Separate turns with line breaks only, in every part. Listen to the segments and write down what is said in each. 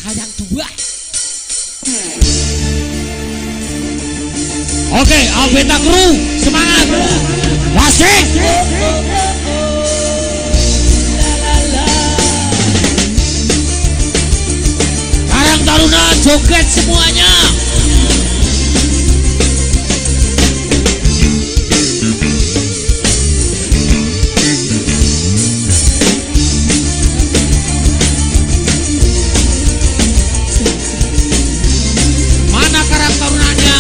Sayang dua.
Oke, Albeta Kru, semangat. Wasik. Karang Taruna joget semuanya. Mana Karang Tarunanya?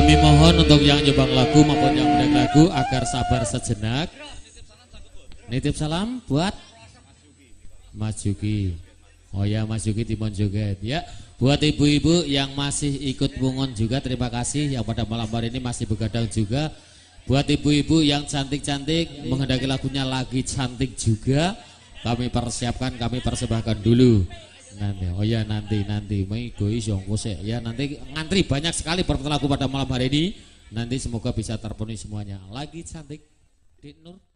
Kami mohon untuk yang nyumbang lagu maupun yang mendengar lagu agar sabar sejenak. Nitip salam buat Mas Juki. Oh ya, Mas Juki Timon Joget ya. Buat ibu-ibu yang masih ikut bungon juga, terima kasih. Yang pada malam hari ini masih begadang juga. Buat ibu-ibu yang cantik-cantik menghendaki lagunya lagi cantik juga, kami persiapkan, kami persembahkan dulu. Nanti, oh ya nanti ya nanti ngantri banyak sekali lagu pada malam hari ini. Nanti semoga bisa terpenuhi semuanya. Lagi cantik, Dik Nur.